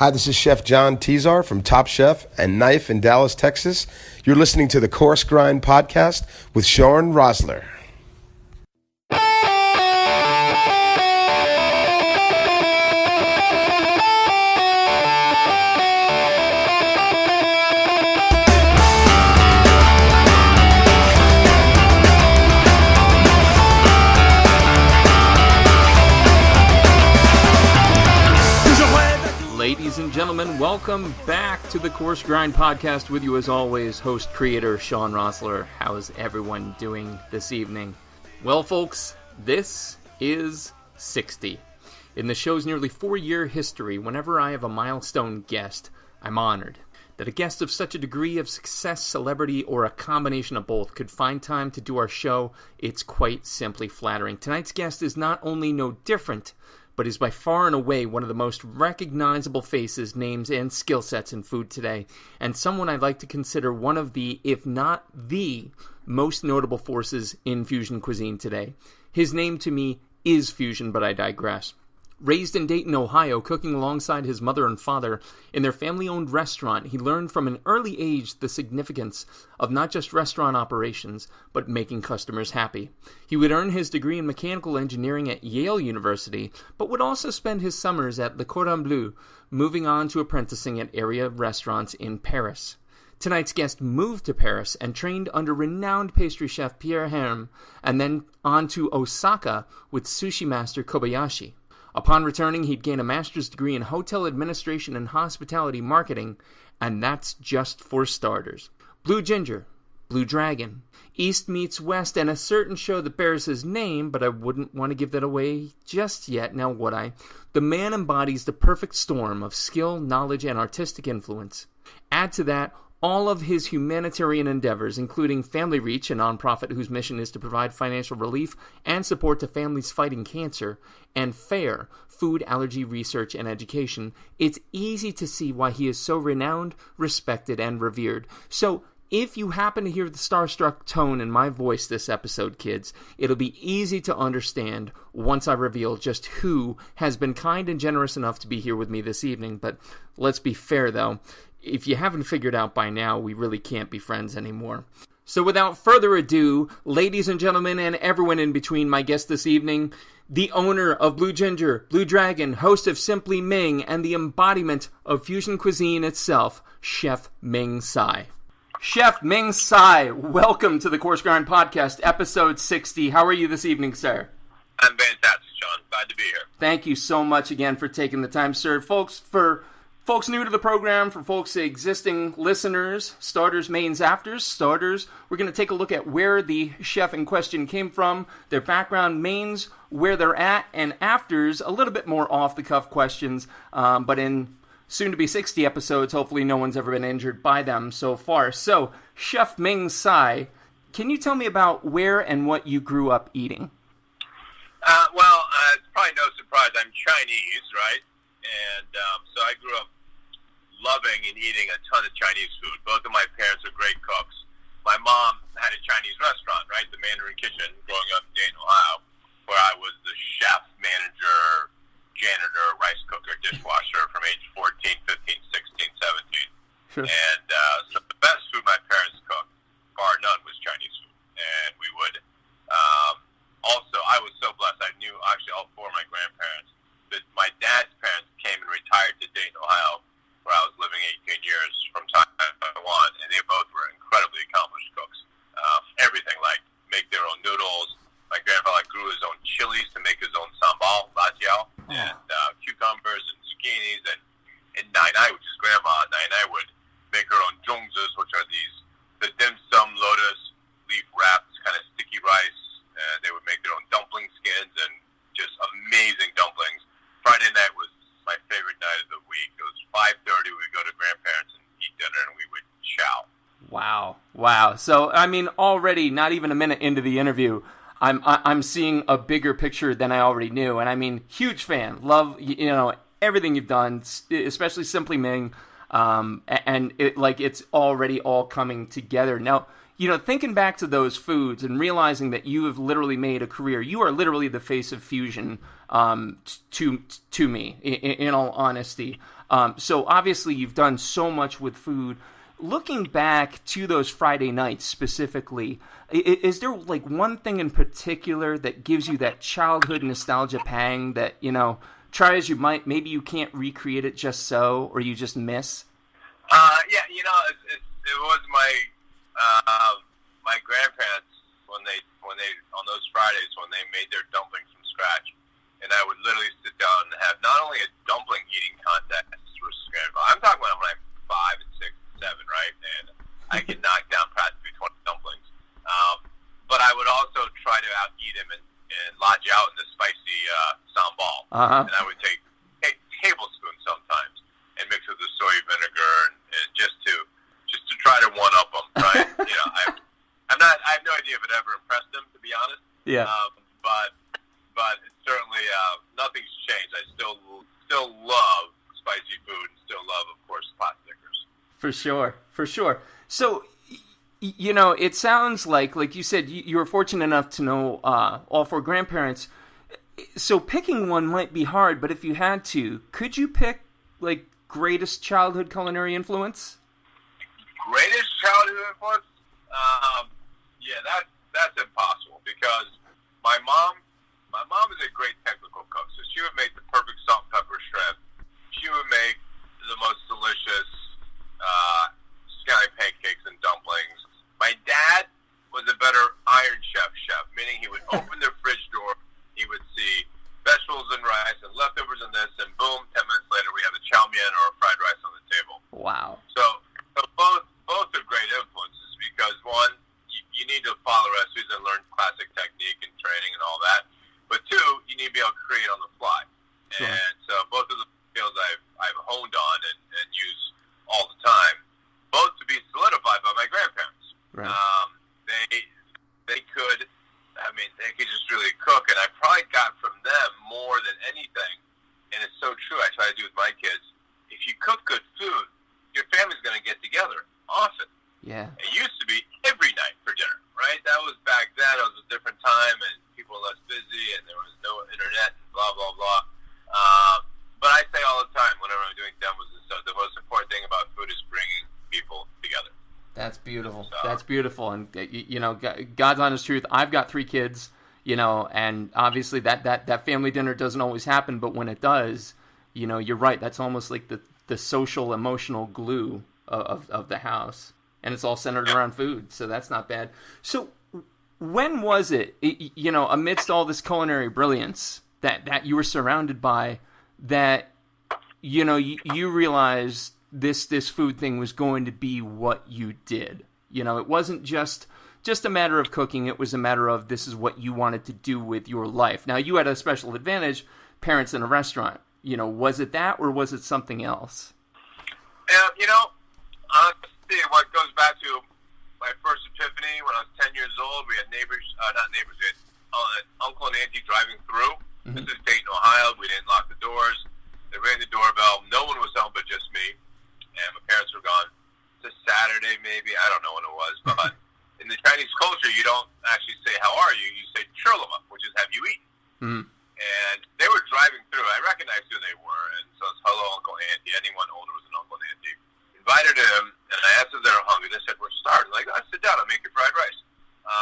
Hi, this is Chef John Tezar from Top Chef and Knife in Dallas, Texas. You're listening to the Coarse Grind Podcast with Shawn Rosler. Ladies and gentlemen, welcome back to the Coarse Grind Podcast. With you as always, host, creator, Shawn Rosler. How's everyone doing this evening? Well, folks, this is 60. In the show's nearly 4-year history, whenever I have a milestone guest, I'm honored. That a guest of such a degree of success, celebrity, or a combination of both could find time to do our show, it's quite simply flattering. Tonight's guest is not only no different, but is by far and away one of the most recognizable faces, names, and skill sets in food today, and someone I'd like to consider one of the, if not the, most notable forces in fusion cuisine today. His name to me is fusion, but I digress. Raised in Dayton, Ohio, cooking alongside his mother and father in their family-owned restaurant, he learned from an early age the significance of not just restaurant operations, but making customers happy. He would earn his degree in mechanical engineering at Yale University, but would also spend his summers at Le Cordon Bleu, moving on to apprenticing at area restaurants in Paris. Tonight's guest moved to Paris and trained under renowned pastry chef Pierre Herm, and then on to Osaka with sushi master Kobayashi. Upon returning, he'd gain a master's degree in hotel administration and hospitality marketing, and that's just for starters. Blue Ginger, Blue Dragon, East Meets West, and a certain show that bears his name, but I wouldn't want to give that away just yet, now would I? The man embodies the perfect storm of skill, knowledge, and artistic influence. Add to that all of his humanitarian endeavors, including Family Reach, a nonprofit whose mission is to provide financial relief and support to families fighting cancer, and FAIR, Food Allergy Research and Education, it's easy to see why he is so renowned, respected, and revered. So, if you happen to hear the starstruck tone in my voice this episode, kids, it'll be easy to understand once I reveal just who has been kind and generous enough to be here with me this evening. But let's be fair, though. If you haven't figured out by now, we really can't be friends anymore. So without further ado, ladies and gentlemen, and everyone in between, my guest this evening, the owner of Blue Ginger, Blue Dragon, host of Simply Ming, and the embodiment of fusion cuisine itself, Chef Ming Tsai. Chef Ming Tsai, welcome to the Coarse Grind Podcast, episode 60. How are you this evening, sir? I'm fantastic, Sean. Glad to be here. Thank you so much again for taking the time, sir. For folks new to the program, for folks existing listeners, starters, mains, afters, starters, we're going to take a look at where the chef in question came from, their background, mains, where they're at, and afters, a little bit more off-the-cuff questions, but in soon-to-be 60 episodes, hopefully no one's ever been injured by them so far. So, Chef Ming Tsai, can you tell me about where and what you grew up eating? It's probably no surprise. I'm Chinese, right? And so I grew up loving and eating a ton of Chinese food. Both of my parents are great cooks. My mom had a Chinese restaurant, right? The Mandarin Kitchen, growing up in Dayton, Ohio, where I was the chef, manager, janitor, rice cooker, dishwasher from age 14, 15, 16, 17. Sure. And so the best food my parents cooked, bar none, was Chinese food. And we would also, I was so blessed. I knew actually all four of my grandparents. But my dad's parents came and retired to Dayton, Ohio, where I was living 18 years from Taiwan, and they both were incredibly accomplished cooks. Everything, like make their own noodles. My grandfather grew his own chilies to make his own sambal, lajiao, and cucumbers and zucchinis. And Nai, which is grandma, Nai would make her own zhongzhis, which are the dim sum lotus leaf wrapped kind of sticky rice. They would make their own dumpling skins and just amazing dumplings. Friday night was my favorite night of the week. It was 5:30. We would go to grandparents and eat dinner, and we would chow. Wow. So, I mean, already, not even a minute into the interview, I'm seeing a bigger picture than I already knew. And I mean, huge fan. Love, everything you've done, especially Simply Ming. And it's already all coming together. Now, thinking back to those foods and realizing that you have literally made a career, you are literally the face of fusion to me, in all honesty. So obviously you've done so much with food. Looking back to those Friday nights specifically, is there like one thing in particular that gives you that childhood nostalgia pang that, try as you might, maybe you can't recreate it just so, or you just miss? Yeah, it was my grandparents when they on those Fridays when they made their dumplings from scratch, and I would literally sit down and have not only a dumpling eating contest with grandpa. I'm talking about when I'm 5 and 6 and 7, right? And I could knock down practically 20 dumplings. But I would also try to out-eat him and lodge out in the spicy sambal. And I would take tablespoons sometimes and mix it with the soy vinegar and just to try to one-up them, right? I have no idea if it ever impressed them, to be honest. Yeah. But it's certainly nothing's changed. I still love spicy food and still love, of course, pot stickers. For sure. So, it sounds like you said, you were fortunate enough to know all 4 grandparents. So picking one might be hard, but if you had to, could you pick, like, greatest childhood culinary influence? Greatest childhood influence? Yeah, that's impossible because my mom is a great technical cook, so she would make the perfect salt and pepper shrimp. She would make the most delicious scallion pancakes and dumplings. My dad was a better Iron Chef, meaning he would open the fridge door, he would see vegetables and rice and leftovers and this, and boom, 10 minutes later we have a chow mein or a fried rice on the table. Wow. So both are great influences because one, you need to follow recipes and learn classic technique and training and all that. But two, you need to be able to create on the fly. Sure. And so both of the skills I've honed on and use all the time, both to be solidified by my grandparents. Right. They could just really cook, and I probably got from them more than anything. And it's so true. I try to do with my kids. If you cook good food, your family's going to get together often. Yeah. It used to be every night for dinner, right? That was back then. It was a different time, and people were less busy, and there was no internet, and blah, blah, blah. But I say all the time, whenever I'm doing demos and stuff, the most important thing about food is bringing people together. That's beautiful. So. That's beautiful. And, God's honest truth, I've got 3 kids, and obviously that family dinner doesn't always happen, but when it does, you're right. That's almost like the social, emotional glue of the house. And it's all centered around food, so that's not bad. So when was it, amidst all this culinary brilliance that you were surrounded by, that, you realized this food thing was going to be what you did? It wasn't just a matter of cooking. It was a matter of this is what you wanted to do with your life. Now, you had a special advantage, parents in a restaurant. Was it that or was it something else? Honestly, what goes back to my first epiphany when I was 10 years old, we had we had uncle and auntie driving through. Mm-hmm. This is Dayton, Ohio. We didn't lock the doors. They rang the doorbell. No one was home but just me. And my parents were gone. It's a Saturday, maybe. I don't know when it was. But in the Chinese culture, you don't actually say, how are you? You say, churlama, which is, have you eaten? Mm-hmm. And they were driving through. I recognized who they were. And so it's, hello, Uncle and Auntie. Anyone older was an uncle and auntie. Invited them, and I asked if they were hungry. They said, we're starving. Like, sit down. I'll make you fried rice.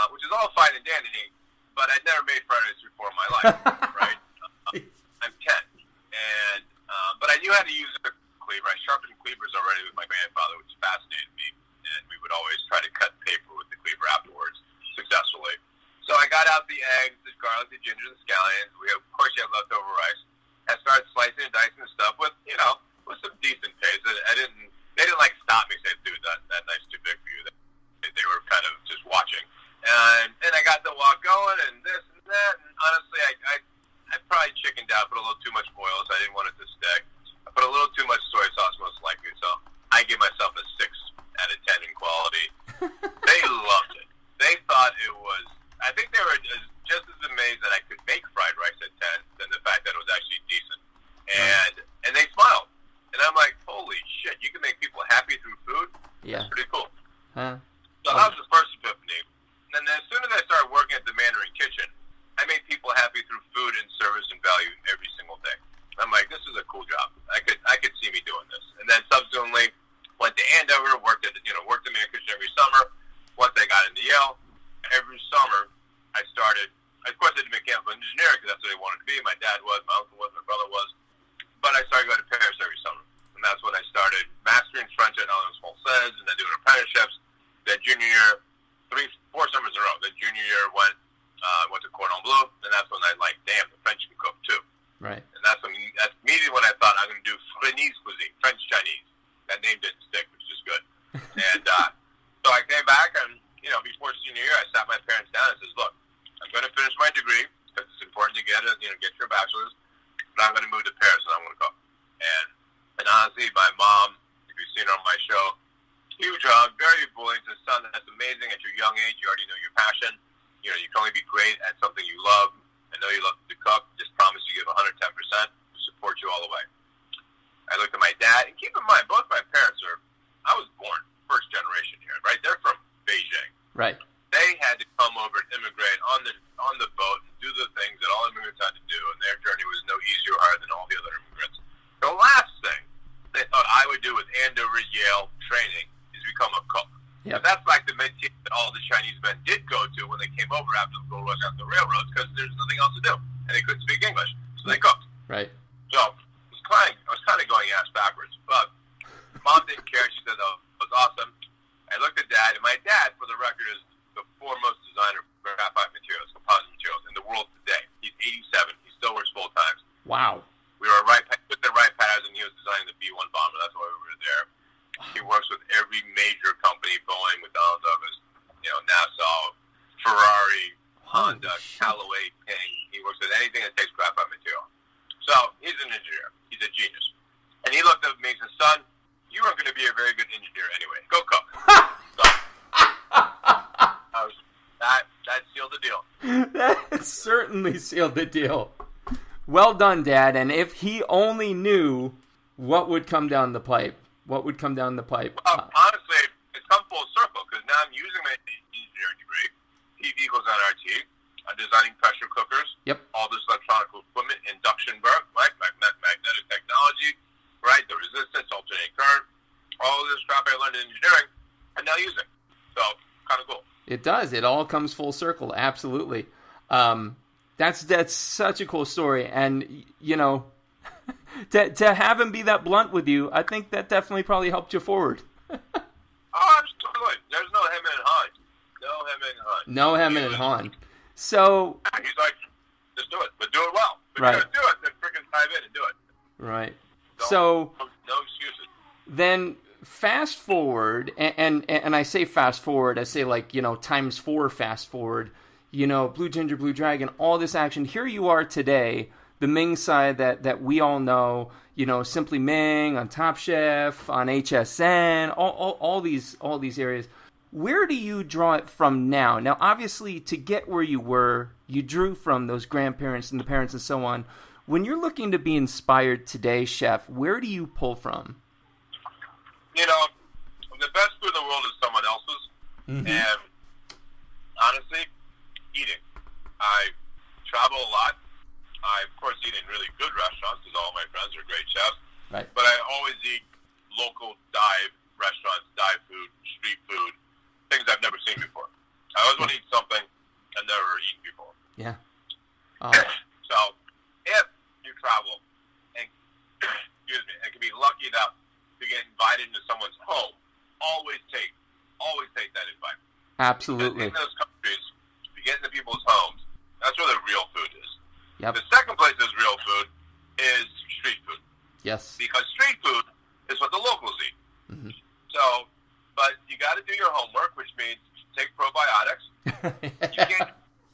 Which is all fine and dandy, but I'd never made fried rice before in my life, right? I'm 10. And, but I knew how to use a cleaver. I sharpened cleavers already with my grandfather, which fascinated me. And we would always try to cut paper with the cleaver afterwards successfully. So I got out the eggs, the garlic, the ginger, the scallions. We, of course, you had leftover rice. I started slicing and dicing the stuff with, with some decent pace. They didn't like stop me and say, dude, that knife's too big for you. They were kind of just watching. And I got the wok going and this and that. And honestly, I probably chickened out, put a little too much oil, so I didn't want it to stick. I put a little too much soy sauce, most likely. So I give myself a 6 out of 10 in quality. They loved it. They thought it was, I think they were just as amazed that I could make fried rice at 10 than the fact that it was actually decent. And they Chinese cuisine, French Chinese. That name didn't stick, which is good. And so I came back, and before senior year, I sat my parents down and says, "Look, I'm going to finish my degree because it's important to get your bachelor's, but I'm going to move to Paris and I'm going to cook." And honestly, my mom, if you've seen her on my show, huge hug, very bullying to son. That's amazing. At your young age, you already know your passion. You can only be great at something you love. I know you love to cook. Just promise you give 110% to support you all the way. I looked at my dad, and keep in mind, both my parents I was born first generation here, right? They're from Beijing. Right. They had to come over and immigrate on the boat and do the things that all immigrants had to do, and their journey was no easier or harder than all the other immigrants. The last thing they thought I would do with Andover, Yale training is become a cook. Yep. But that's like the métier that all the Chinese men did go to when they came over after the gold rush, after the railroads, because there's nothing else to do, and they couldn't speak English, so they cooked. Right. So I was kind of going ass backwards, but Mom didn't care. She said, "Oh, it was awesome." I looked at Dad, and my dad, for the record, is the foremost designer for graphite materials, composite materials in the world today. He's 87. He still works full time. Wow. We were with the right paths, and he was designing the B-1 bomber. That's why we were there. He works with every major company: Boeing, McDonnell Douglas, NASA, Ferrari, Honda, Callaway, King. He works with anything that takes graphite material. So he's an engineer. He's a genius. And he looked at me and said, "Son, you aren't going to be a very good engineer anyway. Go cook." So that sealed the deal. That certainly sealed the deal. Well done, Dad. And if he only knew what would come down the pipe. Honestly, it's come full circle because now I'm using my engineering degree, PV equals NRT. I'm designing pressure cookers. Yep. All this electronic equipment, induction work, right? Magnetic technology, right? The resistance, alternating current, all of this crap I learned in engineering, I'm now using. So, kind of cool. It does. It all comes full circle. Absolutely. That's such a cool story. And, to have him be that blunt with you, I think that definitely probably helped you forward. Oh, absolutely. There's no hemming and hawing. No hemming and hawing. So he's like, just do it, but do it well. If right. you're gonna do it, then freaking dive in and do it. Right. No excuses. Then fast forward, and I say fast forward, I say times 4 fast forward. Blue Ginger, Blue Dragon, all this action. Here you are today, the Ming Tsai that we all know. Simply Ming on Top Chef, on HSN, all these areas. Where do you draw it from now? Now, obviously, to get where you were, you drew from those grandparents and the parents and so on. When you're looking to be inspired today, Chef, where do you pull from? The best food in the world is someone else's. Mm-hmm. And honestly, eating. I travel a lot. I, of course, eat in really good restaurants because all my friends are great chefs. Right. But I always eat local dive restaurants, dive food, street food, things I've never seen before. I always want to eat something I've never eaten before. Yeah. So, if you travel and can be lucky enough to get invited into someone's home, always take that invite. Absolutely. Because in those countries, if you get into people's homes, that's where the real food is. Yep. The second place is real food is street food. Yes. Because street food is what the locals eat. Mm-hmm. So, but you got to do your homework, which means take probiotics.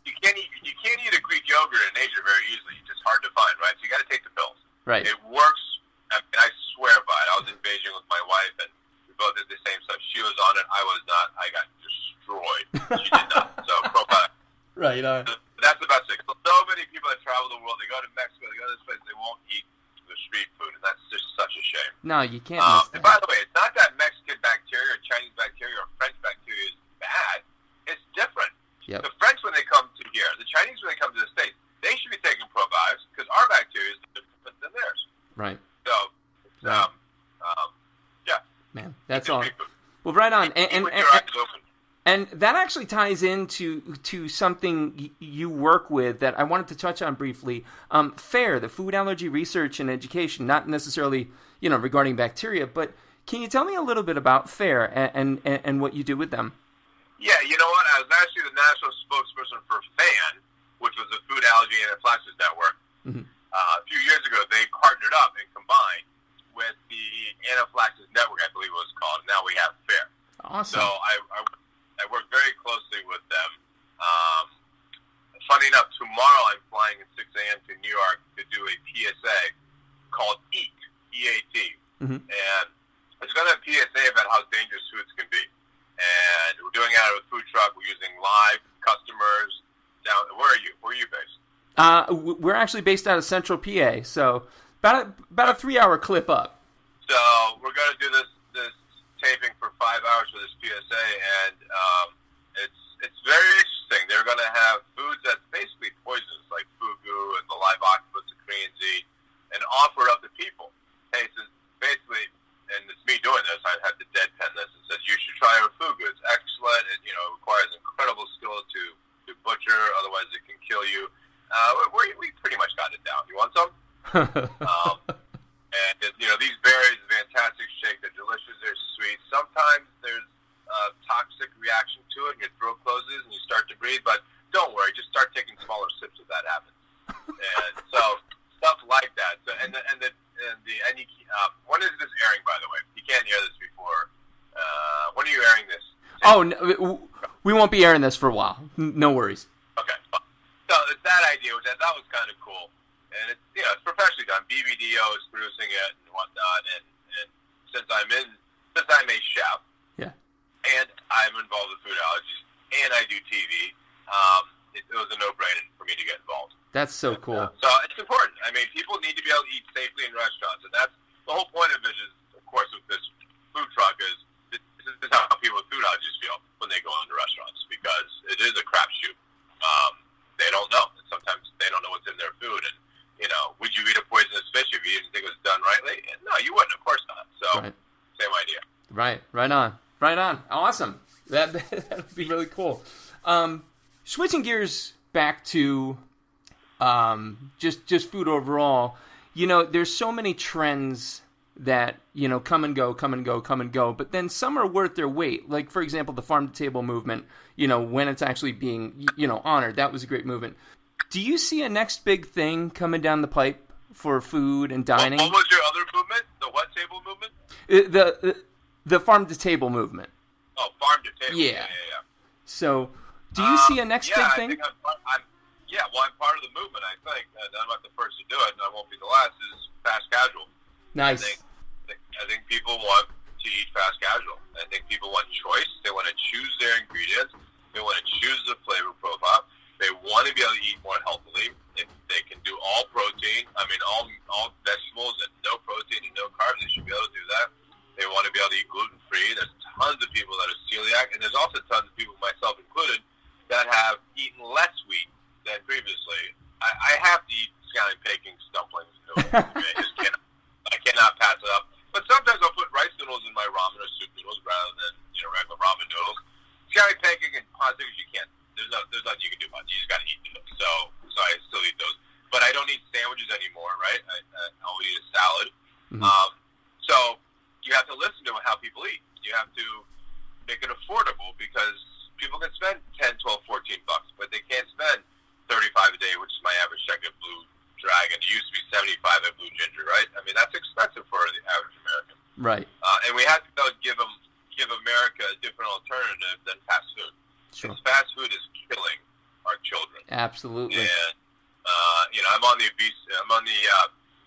You can't eat a Greek yogurt in Asia very easily. It's just hard to find, right? So you got to take the pills. Right. It works. I mean, I swear by it. I was in Beijing with my wife, and we both did the same stuff. She was on it. I was not. I got destroyed. She did not. So probiotics. Right. That's the best thing. So many people that travel the world, they go to Mexico, they go to this place, they won't eat the street food, and that's just such a shame. No, you can't miss that. And by the way, it's not that Mexican bacteria or Chinese bacteria or French bacteria is bad. It's different. Yep. The French, when they come to here, the Chinese, when they come to the States, they should be taking probiotics because our bacteria is different than theirs. Right. So, Right. Yeah. Man, that's all. Well, right on. And that actually ties into something you work with that I wanted to touch on briefly. FAIR, the Food Allergy Research and Education, not necessarily regarding bacteria, but can you tell me a little bit about FAIR and what you do with them? Yeah, you know what? I was actually the national spokesperson for FAN, which was the Food Allergy Anaphylaxis Network. Mm-hmm. A few years ago, they partnered up and combined, Awesome. So I work very closely with them. Funny enough, tomorrow I'm flying at 6 a.m. to New York to do a PSA called EAT, E-A-T. Mm-hmm. And it's going to have a PSA about how dangerous foods can be. And we're doing it out of a food truck. We're using live customers. Down. Where are you? Where are you based? We're actually based out of Central PA, so about a 3-hour clip up. So we're going to do this taping for 5 hours for this PSA, and it's very interesting. They're going to have foods that's basically poisonous, like fugu and the live octopus the Koreans eat, and offer it up to people. Hey, so basically, and it's me doing this, I had to deadpan this and says, you should try our fugu. It's excellent. It requires incredible skill to butcher, otherwise it can kill you. We pretty much got it down. You want some? And these berries, fantastic shake. They're delicious. They're sweet. Sometimes there's a toxic reaction to it, and your throat closes, and you start to breathe. But don't worry, just start taking smaller sips if that happens. And so stuff like that. So when is this airing? By the way, you can't hear this before. When are you airing this? Oh, no, we won't be airing this for a while. No worries. Okay. So it's that idea, which I thought was kind of cool. And it's professionally done. BBDO is producing it and whatnot. And since I'm a chef, yeah, and I'm involved with food allergies, and I do TV, it was a no-brainer for me to get involved. That's so cool. So it's important. I mean, people need to be able to eat safely in restaurants, and that's the whole point of it. Is, of course, with this food truck is this is how people with food allergies feel when they go into restaurants, because it is a crapshoot. They don't know. Sometimes they don't know what's in their food, and would you eat a poisonous fish if you didn't think it was done rightly? No, you wouldn't. Of course not. So, right. Same idea. Right on. Awesome. That would be really cool. Switching gears back to just food overall. There's so many trends that come and go. But then some are worth their weight. Like, for example, the farm to table movement. When it's actually being honored, that was a great movement. Do you see a next big thing coming down the pipe for food and dining? What was your other movement? The what table movement? The farm to table movement. Oh, farm to table. Yeah. So, do you see a next big thing? I think I'm part of the movement, I think. And I'm not the first to do it, and I won't be the last, is fast casual. Nice. I think people want to eat fast casual. I think people want choice. They want to choose their ingredients. They want to choose the flavor profile. They want to be able to eat more healthily. If they can do all protein, all vegetables and no protein and no carbs, they should be able to do that. They want to be able to eat gluten-free. There's tons of people that are celiac, and there's also tons of people, myself included, that have eaten less wheat than previously. I have to eat scallion pancakes, dumplings, noodles. I cannot pass it up. But sometimes I'll put rice noodles in my ramen or soup noodles rather than regular ramen noodles. Scallion pancake and hot dogs, you can't. There's nothing you can do about it. You just got to eat them. So I still eat those. But I don't eat sandwiches anymore, right? I'll eat a salad. Mm-hmm. So you have to listen to how people eat. You have to make it affordable, because people can spend $10, $12, $14, but they can't spend $35 a day, which is my average check at Blue Dragon. It used to be $75 at Blue Ginger, right? I mean, that's expensive for the average American. Right. And we have to give America a different alternative than fast food. Sure. Because fast food is killing our children. Absolutely. And I'm on the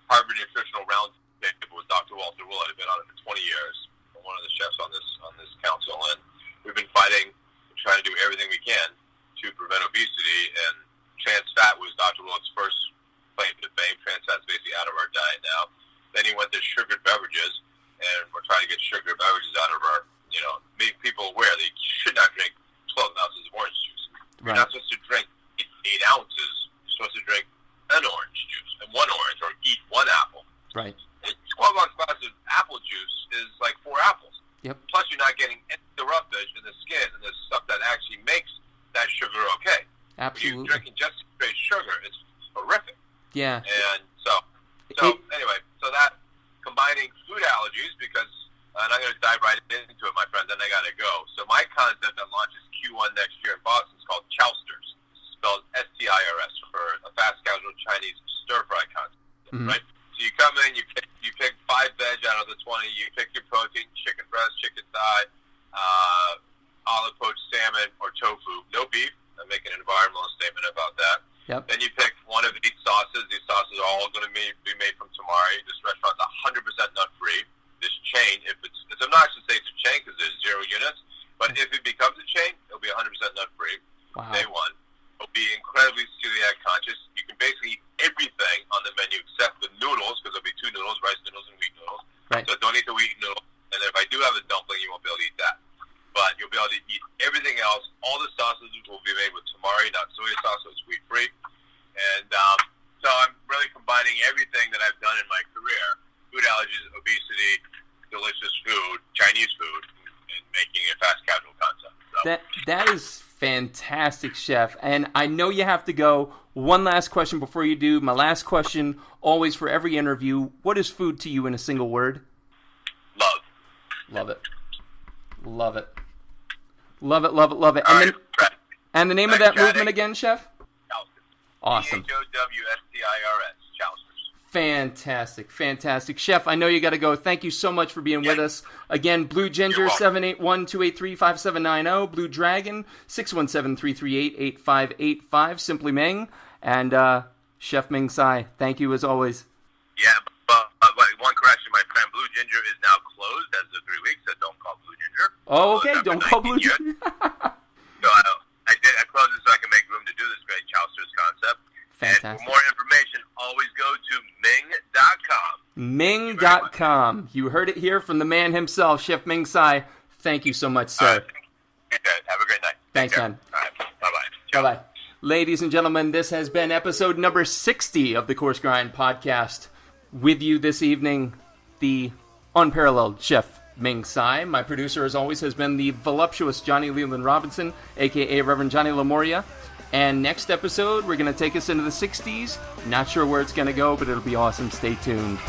Harvard Nutritional Roundtable with Dr. Walter Willett. I've been on it for 20 years. I'm one of the chefs on this council, and we've been fighting, trying to do everything we can to prevent obesity. And trans fat was Dr. Willett's first claim to fame. Trans fat's basically out of our diet now. Then he went to sugared beverages, and we're trying to get sugared beverages out of our, make people aware they should not drink 12 ounces of orange juice. Right. You're not supposed to drink 8 ounces. You're supposed to drink an orange juice and one orange, or eat one apple. Right. A 12-ounce glass of apple juice is like 4 apples. Yep. Plus, you're not getting the roughage in the skin and the stuff that actually makes that sugar okay. Absolutely. When you're drinking just straight sugar, it's horrific. Yeah. And anyway, that combining food allergies, because, and I'm going to dive right into it, my friend, then I got to go. So my concept that launches Q1 next year in Boston is called Chowsters, spelled STIRS, for a fast casual Chinese stir-fry concept, right? So you come in, you pick 5 veg out of the 20, you pick your protein, chicken breast, chicken thigh, don't need to eat noodles. And if I do have a dumpling, you won't be able to eat that. But you'll be able to eat everything else. All the sauces will be made with tamari, not soy sauce, so it's wheat-free. And so I'm really combining everything that I've done in my career, food allergies, obesity, delicious food, Chinese food, and making a fast casual concept. So. That is fantastic, Chef. And I know you have to go. One last question before you do. My last question, always for every interview. What is food to you in a single word? Love. Love it. Love it. Love it, love it, love it. And the name of that movement again, Chef? Chousters. Awesome. Chowstirs. Chousters. Fantastic, fantastic. Chef, I know you got to go. Thank you so much for being with us. Again, Blue Ginger, 781-283-5790. Blue Dragon, 617-338-8585. Simply Ming. And Chef Ming Tsai, thank you as always. Yeah, but one correction. My friend Blue Ginger is now closed as of 3 weeks, so don't call Blue Ginger. Oh, okay. Don't call Blue Ginger. So I closed it so I can make room to do this great Chousters concept. Fantastic. And for more information, always go to Ming.com. Ming.com. You heard it here from the man himself, Chef Ming Tsai. Thank you so much, sir. Have a great night. Thanks, man. All right. Bye-bye. Bye-bye. Ladies and gentlemen, this has been episode number 60 of the Coarse Grind Podcast. With you this evening, the unparalleled Chef Ming Tsai. My producer, as always, has been the voluptuous Johnny Leland Robinson, a.k.a. Reverend Johnny Lamoria. And next episode, we're going to take us into the 60s. Not sure where it's going to go, but it'll be awesome. Stay tuned.